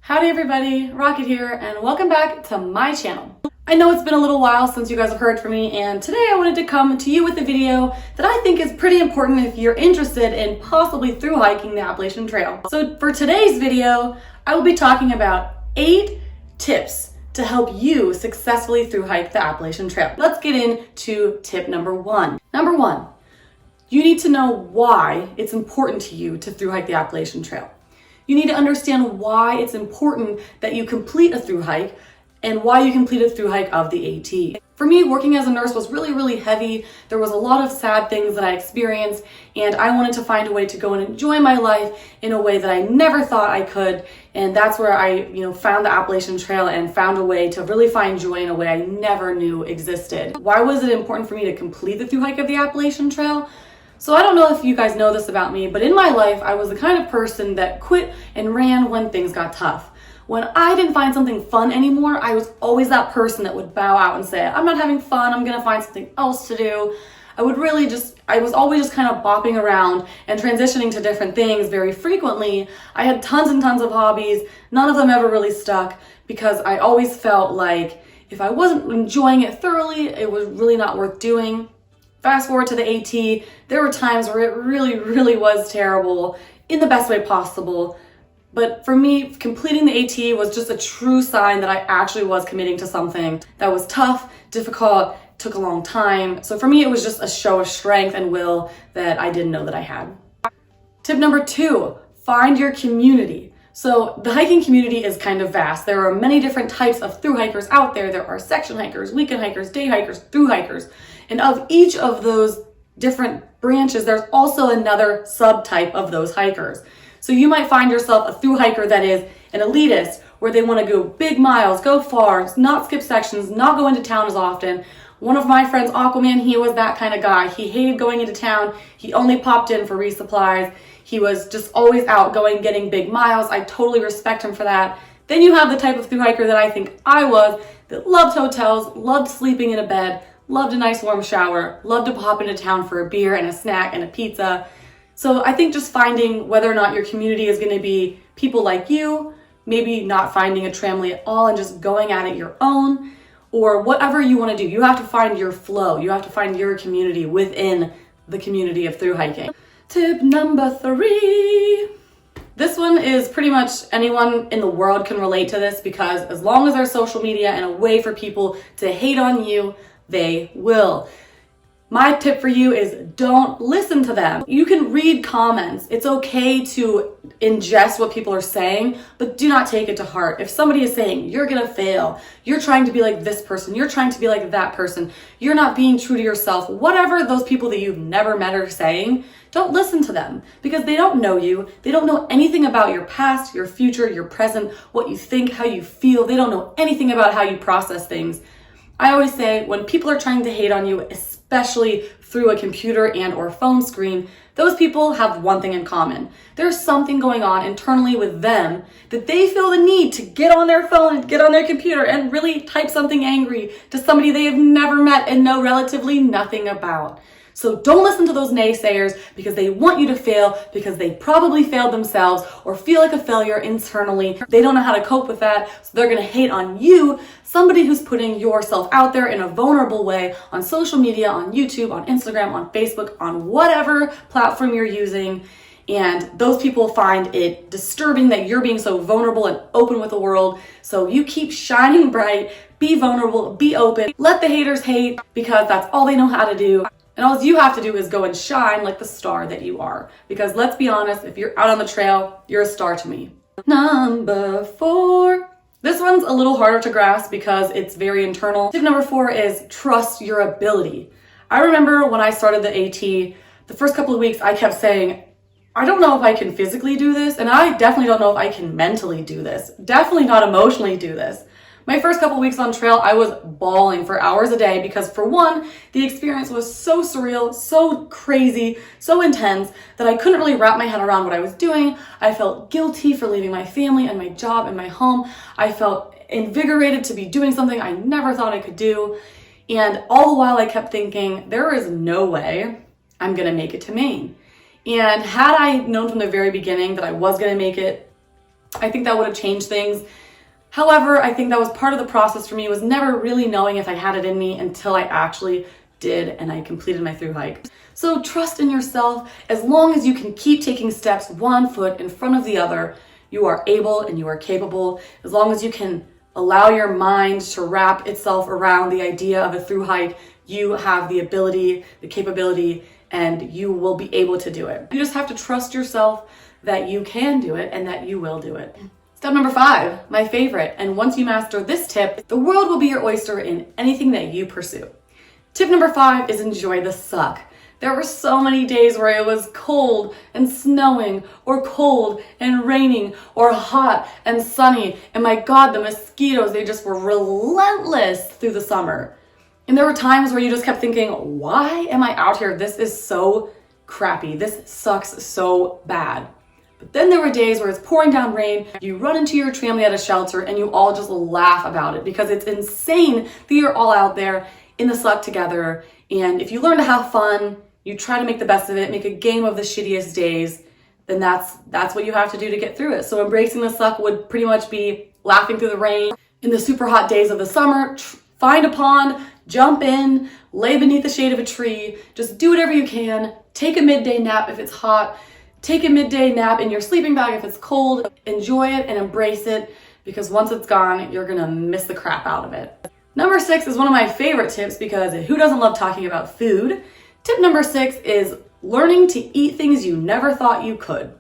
Howdy everybody, Rocket here, and welcome back to my channel. I know it's been a little while since you guys have heard from me, and today I wanted to come to you with a video that I think is pretty important if you're interested in possibly through hiking the Appalachian Trail. So for today's video, I will be talking about 8 tips to help you successfully through hike the Appalachian Trail. Let's get into tip number 1. Number 1, you need to know why it's important to you to through hike the Appalachian Trail. You need to understand why it's important that you complete a through hike and why you complete a through hike of the AT. For me, working as a nurse was really heavy. There was a lot of sad things that I experienced, and I wanted to find a way to go and enjoy my life in a way that I never thought I could. And that's where I, found the Appalachian Trail and found a way to really find joy in a way I never knew existed. Why was it important for me to complete the through hike of the Appalachian Trail? So I don't know if you guys know this about me, but in my life, I was the kind of person that quit and ran when things got tough. When I didn't find something fun anymore, I was always that person that would bow out and say, I'm not having fun, I'm gonna find something else to do. I was always just kind of bopping around and transitioning to different things very frequently. I had tons and tons of hobbies. None of them ever really stuck because I always felt like if I wasn't enjoying it thoroughly, it was really not worth doing. Fast forward to the AT, there were times where it really was terrible in the best way possible. But for me, completing the AT was just a true sign that I actually was committing to something that was tough, difficult, took a long time. So for me, it was just a show of strength and will that I didn't know that I had. Tip number 2, find your community. So the hiking community is kind of vast. There are many different types of through hikers out there. There are section hikers, weekend hikers, day hikers, through hikers. And of each of those different branches, there's also another subtype of those hikers. So you might find yourself a through hiker that is an elitist, where they want to go big miles, go far, not skip sections, not go into town as often. One of my friends, Aquaman, he was that kind of guy. He hated going into town. He only popped in for resupplies. He was just always out going, getting big miles. I totally respect him for that. Then you have the type of through hiker that I think I was, that loved hotels, loved sleeping in a bed, loved a nice warm shower, loved to pop into town for a beer and a snack and a pizza. So I think just finding whether or not your community is going to be people like you, maybe not finding a tramway at all and just going at it your own, or whatever you want to do. You have to find your flow. You have to find your community within the community of through hiking. Tip number 3. This one is pretty much anyone in the world can relate to this, because as long as there's social media and a way for people to hate on you, they will. My tip for you is don't listen to them. You can read comments. It's okay to ingest what people are saying, but do not take it to heart. If somebody is saying, you're gonna fail, you're trying to be like this person, you're trying to be like that person, you're not being true to yourself, whatever those people that you've never met are saying, don't listen to them, because they don't know you. They don't know anything about your past, your future, your present, what you think, how you feel. They don't know anything about how you process things. I always say when people are trying to hate on you, especially through a computer and or phone screen, those people have one thing in common. There's something going on internally with them that they feel the need to get on their phone and get on their computer and really type something angry to somebody they have never met and know relatively nothing about. So don't listen to those naysayers because they want you to fail, because they probably failed themselves or feel like a failure internally. They don't know how to cope with that, so they're gonna hate on you, somebody who's putting yourself out there in a vulnerable way on social media, on YouTube, on Instagram, on Facebook, on whatever platform you're using. And those people find it disturbing that you're being so vulnerable and open with the world. So you keep shining bright, be vulnerable, be open, let the haters hate, because that's all they know how to do. And all you have to do is go and shine like the star that you are. Because let's be honest, if you're out on the trail, you're a star to me. Number 4. This one's a little harder to grasp because it's very internal. Tip number 4 is trust your ability. I remember when I started the AT, the first couple of weeks I kept saying, I don't know if I can physically do this, and I definitely don't know if I can mentally do this. Definitely not emotionally do this. My first couple weeks on trail, I was bawling for hours a day because, for one, the experience was so surreal, so crazy, so intense that I couldn't really wrap my head around what I was doing. I felt guilty for leaving my family and my job and my home. I felt invigorated to be doing something I never thought I could do. And all the while I kept thinking, there is no way I'm gonna make it to Maine. And had I known from the very beginning that I was gonna make it, I think that would have changed things. However, I think that was part of the process for me, was never really knowing if I had it in me until I actually did and I completed my thru hike. So trust in yourself. As long as you can keep taking steps one foot in front of the other, you are able and you are capable. As long as you can allow your mind to wrap itself around the idea of a thru hike, you have the ability, the capability, and you will be able to do it. You just have to trust yourself that you can do it and that you will do it. Step number 5, my favorite. And once you master this tip, the world will be your oyster in anything that you pursue. Tip number 5 is enjoy the suck. There were so many days where it was cold and snowing, or cold and raining, or hot and sunny. And my God, the mosquitoes, they just were relentless through the summer. And there were times where you just kept thinking, why am I out here? This is so crappy. This sucks so bad. But then there were days where it's pouring down rain, you run into your family at a shelter and you all just laugh about it, because it's insane that you're all out there in the suck together. And if you learn to have fun, you try to make the best of it, make a game of the shittiest days, then that's what you have to do to get through it. So embracing the suck would pretty much be laughing through the rain. In the super hot days of the summer, find a pond, jump in, lay beneath the shade of a tree, just do whatever you can, take a midday nap if it's hot, take a midday nap in your sleeping bag if it's cold, enjoy it and embrace it, because once it's gone, you're gonna miss the crap out of it. Number 6 is one of my favorite tips, because who doesn't love talking about food? Tip number 6 is learning to eat things you never thought you could.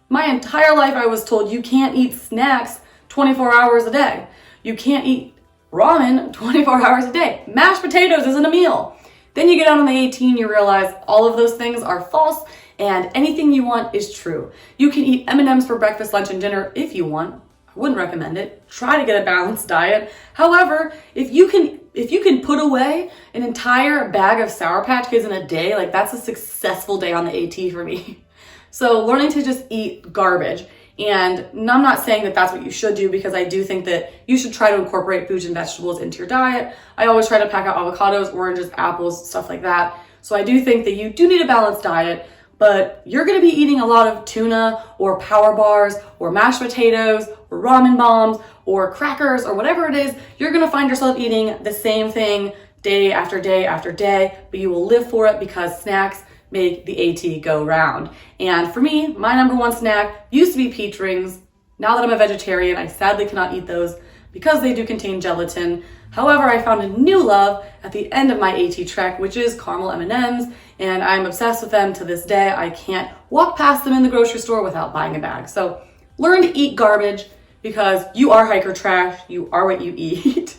My entire life I was told you can't eat snacks 24 hours a day. You can't eat ramen 24 hours a day. Mashed potatoes isn't a meal. Then you get out on the 18, you realize all of those things are false and anything you want is true. You can eat M&Ms for breakfast, lunch, and dinner if you want. I wouldn't recommend it. Try to get a balanced diet. However, if you can put away an entire bag of Sour Patch Kids in a day, like that's a successful day on the AT for me. So learning to just eat garbage. And I'm not saying that that's what you should do, because I do think that you should try to incorporate fruits and vegetables into your diet. I always try to pack out avocados, oranges, apples, stuff like that. So I do think that you do need a balanced diet, but you're gonna be eating a lot of tuna or power bars or mashed potatoes or ramen bombs or crackers or whatever it is. You're gonna find yourself eating the same thing day after day after day, but you will live for it, because snacks make the AT go round. And for me, my number 1 snack used to be peach rings. Now that I'm a vegetarian, I sadly cannot eat those because they do contain gelatin. However, I found a new love at the end of my AT trek, which is caramel M&Ms, and I'm obsessed with them to this day. I can't walk past them in the grocery store without buying a bag. So learn to eat garbage, because you are hiker trash. You are what you eat.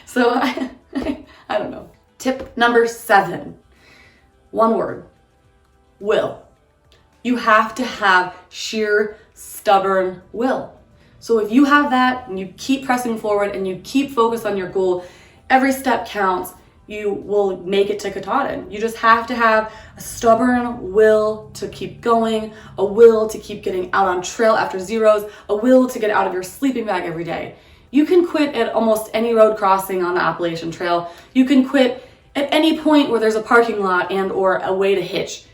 So I don't know. Tip number 7, one word. Will. You have to have sheer, stubborn will. So if you have that and you keep pressing forward and you keep focused on your goal, every step counts, you will make it to Katahdin. You just have to have a stubborn will to keep going, a will to keep getting out on trail after zeros, a will to get out of your sleeping bag every day. You can quit at almost any road crossing on the Appalachian Trail. You can quit at any point where there's a parking lot and or a way to hitch.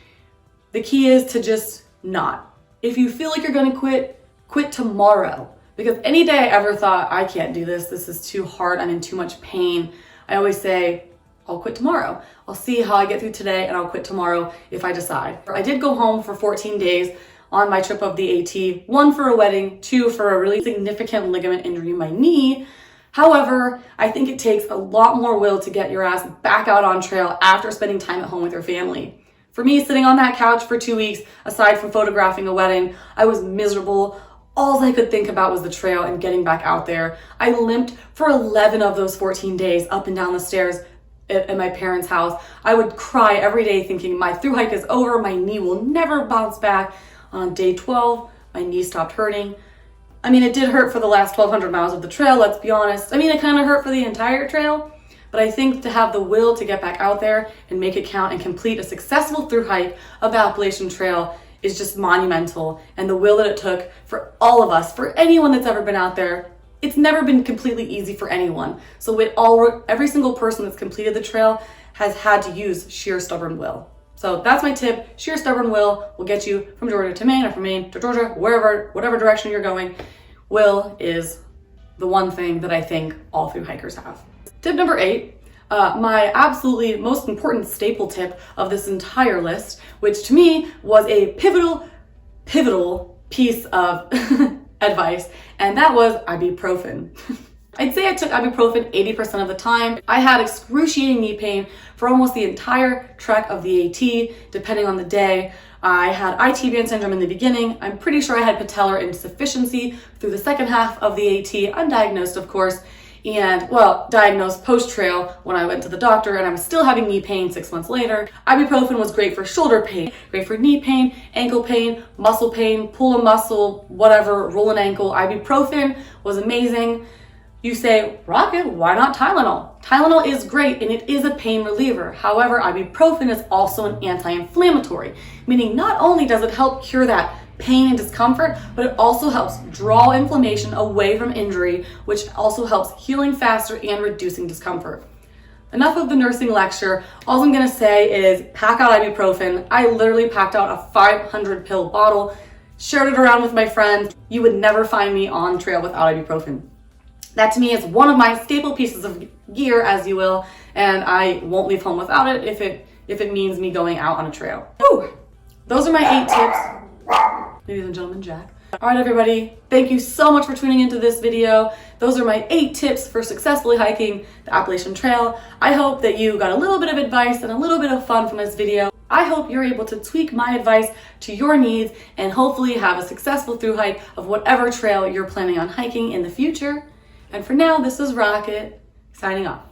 The key is to just not. If you feel like you're gonna quit, quit tomorrow. Because any day I ever thought, I can't do this is too hard, I'm in too much pain, I always say, I'll quit tomorrow. I'll see how I get through today and I'll quit tomorrow if I decide. I did go home for 14 days on my trip of the AT, 1 for a wedding, 2 for a really significant ligament injury in my knee. However, I think it takes a lot more will to get your ass back out on trail after spending time at home with your family. For me, sitting on that couch for 2 weeks, aside from photographing a wedding, I was miserable. All I could think about was the trail and getting back out there. I limped for 11 of those 14 days up and down the stairs at my parents' house. I would cry every day thinking my thru hike is over, my knee will never bounce back. On day 12, my knee stopped hurting. I mean, it did hurt for the last 1,200 miles of the trail, let's be honest. I mean, it kind of hurt for the entire trail. But I think to have the will to get back out there and make it count and complete a successful thru hike of the Appalachian Trail is just monumental. And the will that it took for all of us, for anyone that's ever been out there, it's never been completely easy for anyone. So every single person that's completed the trail has had to use sheer stubborn will. So that's my tip. Sheer stubborn will get you from Georgia to Maine, or from Maine to Georgia, whatever direction you're going. Will is the one thing that I think all thru hikers have. Tip number 8, my absolutely most important staple tip of this entire list, which to me was a pivotal piece of advice, and that was ibuprofen. I'd say I took ibuprofen 80% of the time. I had excruciating knee pain for almost the entire trek of the AT, depending on the day. I had IT band syndrome in the beginning. I'm pretty sure I had patellar insufficiency through the second half of the AT, undiagnosed of course, and well, diagnosed post-trail when I went to the doctor, and I was still having knee pain 6 months later. Ibuprofen was great for shoulder pain, great for knee pain, ankle pain, muscle pain, pull a muscle, whatever, roll an ankle. Ibuprofen was amazing. You say, Rocket, why not Tylenol? Tylenol is great and it is a pain reliever. However, ibuprofen is also an anti-inflammatory, meaning not only does it help cure that pain and discomfort, but it also helps draw inflammation away from injury, which also helps healing faster and reducing discomfort. Enough of the nursing lecture. All I'm gonna say is pack out ibuprofen. I literally packed out a 500 pill bottle, shared it around with my friends. You would never find me on trail without ibuprofen. That to me is one of my staple pieces of gear, as you will, and I won't leave home without it if it means me going out on a trail. Whew. Those are my 8 tips. Ladies and gentlemen, Jack. All right, everybody, thank you so much for tuning into this video. Those are my 8 tips for successfully hiking the Appalachian Trail. I hope that you got a little bit of advice and a little bit of fun from this video. I hope you're able to tweak my advice to your needs and hopefully have a successful thru hike of whatever trail you're planning on hiking in the future. And for now, this is Rocket, signing off.